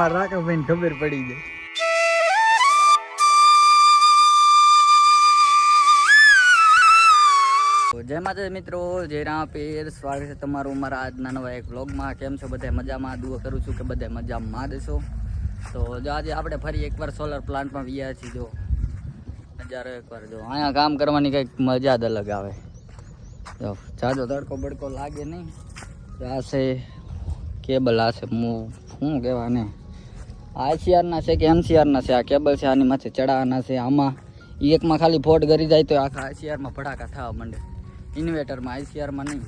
અમાર રાકાભાઈ ને ખબર પડી જાય. જય માતા મિત્રો, જય રામ પીર. સ્વાગત છે તમારું મારા આજના નવા એક વ્લોગમાં. કેમ છો બધા? મજામાં? દુઆ કરું છું કે બધા મજામાં દેશો. તો જો આજે આપણે ફરી એકવાર સોલર પ્લાન્ટમાં ગયા છીએ. જો નજારો એકવાર જો, અહીંયા કામ કરવાની કંઈક મજા જ અલગ આવે. જો જાજો તડકો બડકો લાગે નહીં. આ છે કેબલ, આ છે શું કહેવાય ને, આઈસીઆરના છે કે એમસીઆરના છે. આ કેબલ છે, આની માથે ચડાવવાના છે. આમાં એકમાં ખાલી ફોટ કરી જાય તો આખા આઈસીઆરમાં ભડાકા થવા માંડે. ઇન્વેટરમાં, આઈસીઆરમાં નહીં.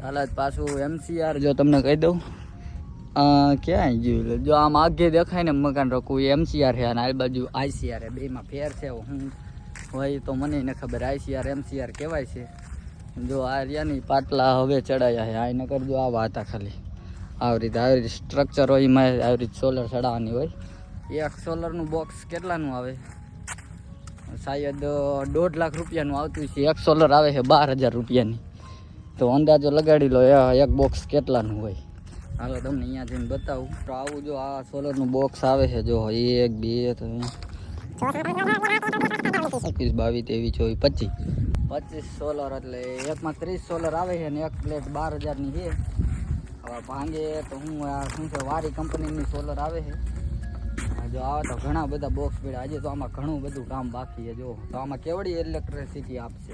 હાલત પાછું એમસીઆર જો તમને કહી દઉં ક્યાંય જોયું. જો આમ આગે દેખાય ને મકાન રોકવું એ એમસીઆર છે, અને આ બાજુ આઈસીઆર છે. બેમાં ફેર છે. હું હોય તો મને ન ખબર. આઈસીઆર એમસીઆર કહેવાય છે. જો આ રિયાની પાટલા હવે ચડાયા છે. આ ન કરજો, આવા હતા ખાલી. આવી રીતે સ્ટ્રક્ચર હોય, એમાં આવી રીતે સોલર ચડાવવાની હોય. એક સોલરનું બોક્સ કેટલાનું આવે? શાયદ 1.5 લાખ રૂપિયાનું આવતું છે. એક સોલર આવે છે 12,000 રૂપિયાની. તો અંદાજો લગાડી લો એક બોક્સ કેટલાનું હોય. હાલો તમને અહીંયા જઈને બતાવું. તો આવું જો આ સોલરનું બોક્સ આવે છે. જો 1 2 21 22 23 24 25 સોલર, એટલે એકમાં 30 સોલર આવે છે ને એક પ્લેટ 12,000ની છે. હવે ભાંગે તો શું છે, વારી કંપનીની સોલર આવે છે. જો આવા તો ઘણા બધા બોક્સ પડ્યા. આજે તો આમાં ઘણું બધું કામ બાકી છે. જો તો આમાં કેવડી ઇલેક્ટ્રિસિટી આપશે.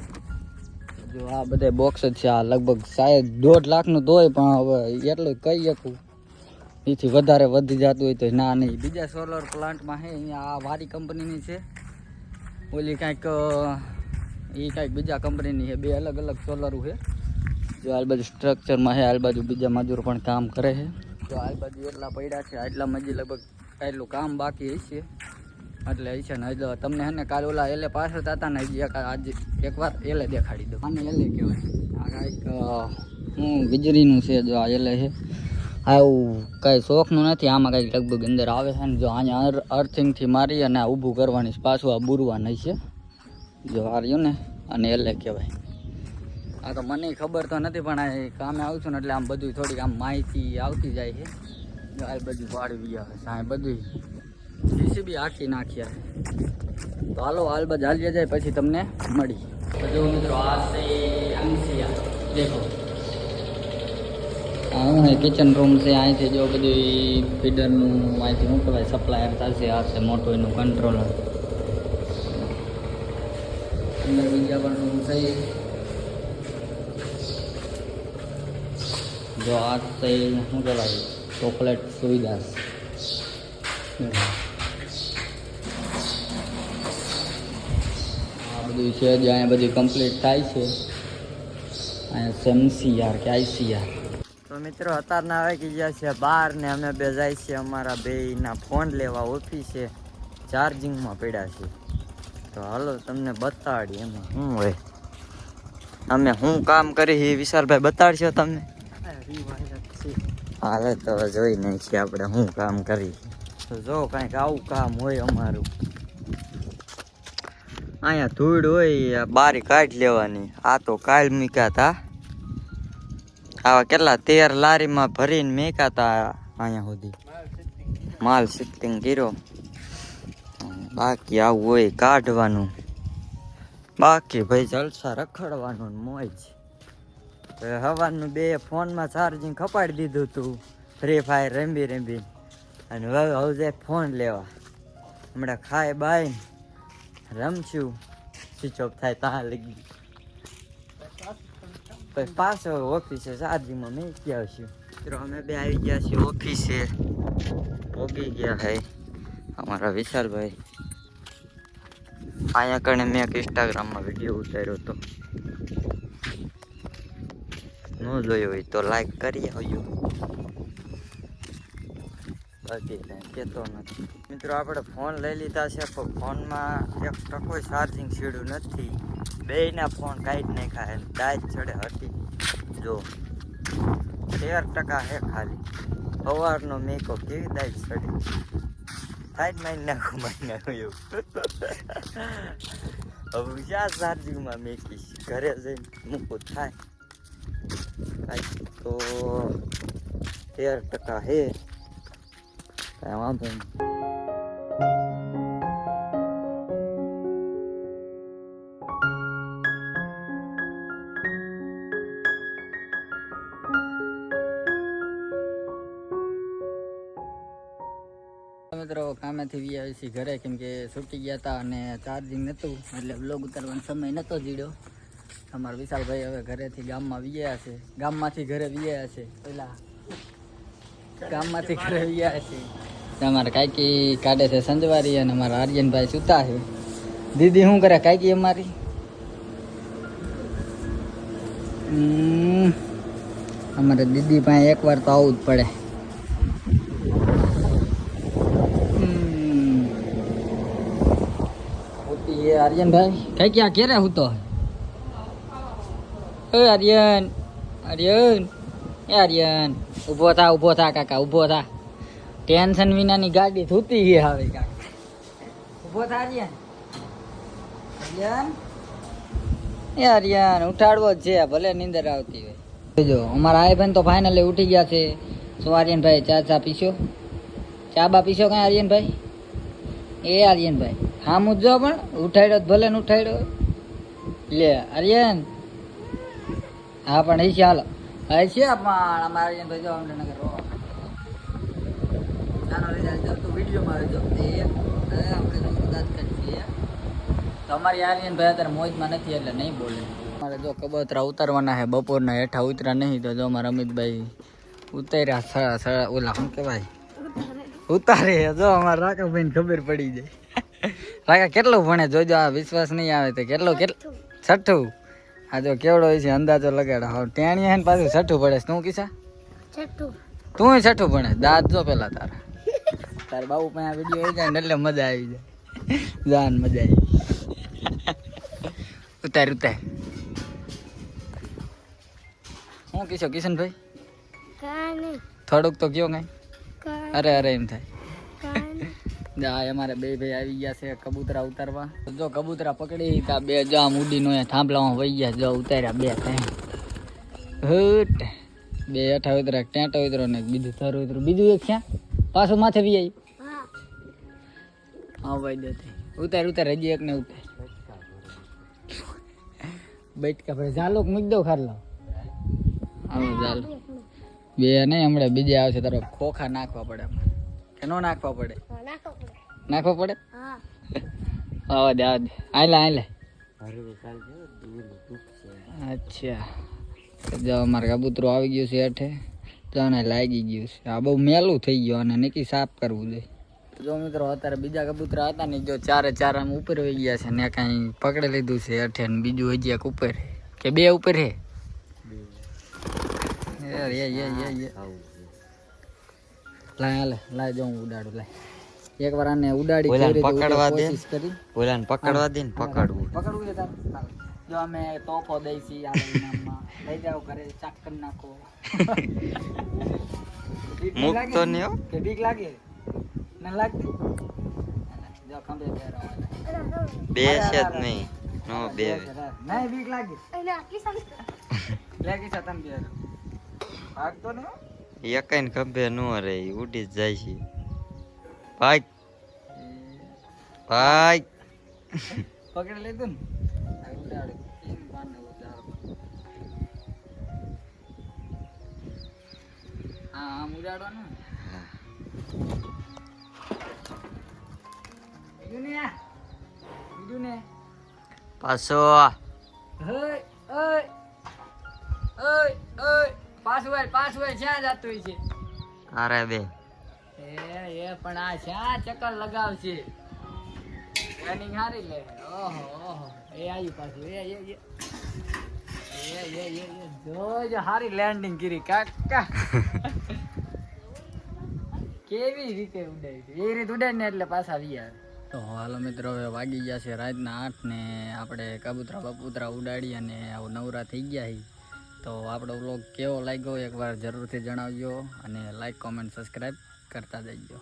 જો આ બધા બોક્સ જ છે. આ લગભગ શાયદ 1.5 લાખનું તો હોય, પણ હવે એટલું કહી શકું. એથી વધારે વધી જતું હોય તો ના નહીં. બીજા સોલર પ્લાન્ટમાં છે અહીંયા આ વારી કંપનીની છે. ઓલી કાંઈક બીજા કંપનીની છે. બે અલગ અલગ સોલરો છે. જો આ બાજુ સ્ટ્રક્ચરમાં છે, આ બાજુ બીજા મજૂર પણ કામ કરે છે. તો આ બાજુ એટલા પડ્યા છે, આટલા મજૂર લગભગ એટલું કામ બાકી હશે. એટલે હશે ને હજુ તમને હે ને કાલે ઓલા એલે પાછળ હતા ને, હજી આજે એકવાર એલે દેખાડી દો. આને એલે કહેવાય. આ કાંઈક હું વીજળીનું છે. જો આ એલે છે. આવું કાંઈ શોખનું નથી. આમાં કાંઈક લગભગ અંદર આવે છે ને. જો અહીંયા અર્થિંગથી મારી અને આ ઊભું કરવાની, પાછું આ બુરવા નહીં છે. જો આ રહ્યું ને, અને એલે કહેવાય. આ તો મને ખબર તો નથી, પણ આ કામે આવું છું ને એટલે આમ બધું થોડીક આમ માહિતી આવતી જાય છે. આ બધું વાળવી આવે છે. આ બધું જીસીબી આખી નાખ્યા છે. તો હાલો હાલ બાજુ હાલીએ જાય, પછી તમને મળી. તો જો મિત્રો, આ છે એમસીઆર. દેખો આ હું કિચન રૂમ છે. અહીંથી જો બધું ફીડરનું અહીંથી શું કહેવાય સપ્લાયર થશે. આ છે મોટું એનું કંટ્રોલર. અંદર બીજા પણ રૂમ છે. જો આ છે શું કહેવાય ચોકલેટ સુવિધા. આ બધું છે જે અહીંયા બધી કમ્પ્લીટ થાય છે. અહીંયા એમસીઆર કે આઈસીઆર. તો મિત્રો અત્યારના વાગી ગયા છે 12 ને અમે બે જાય છે અમારા બેયના ફોન લેવા ઓફિસે. ચાર્જિંગમાં પડ્યા છે. તો હાલો તમને બતાડી એમાં શું હોય, અમે શું કામ કરી વિશાલભાઈ બતાડશો તમને? હાલે તો જોઈ નાખીએ આપણે શું કામ કરી. તો જો કાંઈક આવું કામ હોય અમારું. અહીંયા ધૂળ હોય, બારી કાઢી લેવાની. આ તો કાલ મૂક્યા હતા. આવા કેટલા 13 લારીમાં ભરીને મેક્યા હતા અહીંયા સુધી. માલ શિફ્ટિંગ કર્યો. બાકી આવું હોય કાઢવાનું. બાકી ભાઈ જલસા રખડવાનું મોજ. હવાનું 2 ફોનમાં ચાર્જિંગ ખપાડી દીધું હતું. ફ્રી ફાયર રમી અને હવે ફોન લેવા. હમણાં ખાય બાય રમશું. સ્વિચ ઓફ થાય ત્યાં લગી પછી પાછો ઓફિસે ચાર્જિંગમાં મેં ગયા આવશું. મિત્રો અમે બે આવી ગયા છીએ ઓફિસે. પોગી ગયા હે અમારા વિશાલભાઈ. અહીંયા કણે મેં એક ઇન્સ્ટાગ્રામમાં વિડીયો ઉતાર્યો હતો. ન જોયો હોય તો લાઈક કરી આવજો. બાકી કંઈ કહેતો નથી. મિત્રો આપણે ફોન લઈ લીધા છે, પણ ફોનમાં 1% ચાર્જિંગ સીડું નથી. બેયના ફોન કાઢી નાખ્યા. ડાયજ ચડે હતી. જો 13% હે ખાલી. સવારનો મેકો કેવી ડાયજ ચડે. સાઈડ મારી નાખું એવું. હવે ક્યાં ચાર્જિંગમાં મેકીશ? ઘરે જઈને મૂકું થાય. કાંઈક તો 13% હે. કાંઈ વાંધો નહીં. મિત્રો કામેથી વી આવી છીએ ઘરે, કેમ કે છૂટી ગયા હતા અને ચાર્જિંગ નહોતું, એટલે બ્લોગ ઉતારવાનો સમય નહોતો જીડ્યો. અમારા વિશાલભાઈ હવે ઘરેથી ગામમાં વિયા છે, ગામમાંથી ઘરે વિયા છે, પેલા ગામમાંથી ઘરે વિયા છે. અમારા કાકી કાઢે છે સંજવારી અને અમારા આર્યનભાઈ સૂતા છે. દીદી શું કરે કાકી અમારી? અમારે દીદી પાસે એકવાર તો આવવું જ પડે. આર્યનભાઈ કઈ ક્યાં ક્યારે હતો? આર્યન, આર્યન, એ આર્યન, ઊભો થા કાકા, ઊભો થા. ટેન્શન વિનાની ગાડી થૂતી ગઈ હવે કાકા. ઊભો થા આર્યન. આર્યન, એ આર્યન ઉઠાડવો જ છે, ભલે નીંદર આવતી હોય. જો અમારા આઈ બેન તો ફાઇનલી ઉઠી ગયા છે. શું આર્યનભાઈ ચા પીશો? ચા બા પીશો કઈ આર્યનભાઈ? એ આર્યનભાઈ હા મુજો પણ ઉઠાડ્યો ભલે ને ઉઠાડ્યો લે આર્યન. હા પણ એ છે, હાલો હા છે પણ અમારા આર્યનભાઈ જો અમદાનગર ચાલો વિડીયોમાં રહેજો. આપણે મદદ કરીએ તો અમારી આર્યનભાઈ અત્યારે મોજમાં નથી એટલે નહીં બોલે. અમારે જો કબૂતરા ઉતારવાના છે, બપોરના હેઠા ઉતર્યા નહીં તો જો અમારા અમિતભાઈ ઉતાર્યા ઓલા શું કહેવાય ઉતારે. જો અમારા રાકાભાઈને ખબર પડી જાય. રાકા કેટલું ભણે જોજો, આ વિશ્વાસ નહીં આવે તો કેટલું છઠ્ઠું. આ જો કેવડો હોય છે અંદાજો લગાડો. હવે ટેણી હે ને પાછું છઠ્ઠું ભણે. તું કિસા તું છઠ્ઠું ભણે? દાંત જો પેલા તારા બાબુ પણ આ વિડીયો આવી જાય ને એટલે મજા આવી જાય. જાન મજા આવી. ઉતાર હું કીશો કિશનભાઈ? થોડુંક તો કયો કઈ. અરે એમ થાય. અમારે બે ભાઈ આવી ગયા છે કબૂતરા ઉતારવા. જો કબૂતરા પકડી તા બે જો આમ ઉડીનો થાંભલામાં વહી ગયા. જો ઉતાર્યા બે હટ બે હેઠા ઉતર્યા, ટેંટો ઉતરો ને બીજું થર ઉતરું, બીજું એક ક્યાં પાછું માથે બી આવી. હા ભાઈ દે ઉતાર હજી એક ને ઉતાર. બેઠકા ભાઈ જાલો મૂકી દો ખારલો. હા ચાલો બે નહીં હમણાં બીજે આવશે તારો ખોખા નાખવા પડે કે નો નાખવા પડે? નાખવા પડે. આવા દે આલે. અચ્છા જો અમારે કબૂતરો આવી ગયું છે હેઠે. જાણે લાગી ગયું છે. આ બહુ મેલું થઈ ગયું અને નીકી સાફ કરવું જોઈએ. જો મિત્રો અત્યારે બીજા કબૂતરા હતા ને જો ચારે આમ ઉપર વહી ગયા છે ને કાંઈ પકડી લીધું છે હેઠે ને બીજું હજી એક ઉપર કે બે ઉપર હે. લાય જો હું ઉડાડું. લાય એક વાર આને ઉડાડી પકડવા દે, કોશિશ કરી. ઓલાને પકડવા દે ને પકડવું છે તાર. જો અમે તોફો દઈ છીએ આ નામમાં. લઈ જાવ ઘરે ચાક કરી નાખો. મુકતો નહીં હો કે બીક લાગે ન લાગતી? જો ખંભે બે છે જ નહીં નો બે નહીં બીક લાગે લાગી છે તને બે ભાગતો ને એકઈને ખંભે નો રે ઉડી જ જાય છે. ભાઈ પકડી લીધું ને ઉડાડે. હા આમ ઉડાડવાનું બીજું ને પાછો પાછું જ્યાં જતું હોય છે. અરે બે એ પણ આ શા ચક્કર લગાવશે? ટ્રેનિંગ હારી લે. ઓહો એ આવ્યું પાછું. જો હારી લેન્ડિંગ કરી કાકા. કેવી રીતે ઉડાડી એ રીતે ઉડાડી ને એટલે પાછા આવી આવે. તો હાલો મિત્રો હવે વાગી ગયા છે રાતના 8 ને આપણે કબૂતરા ઉડાડી અને આવું નવરા થઈ ગયા છે. તો આપણો વ્લોગ કેવો લાગ્યો એકવાર જરૂરથી જણાવજો અને લાઈક કોમેન્ટ સબસ્ક્રાઈબ કરતા જજો.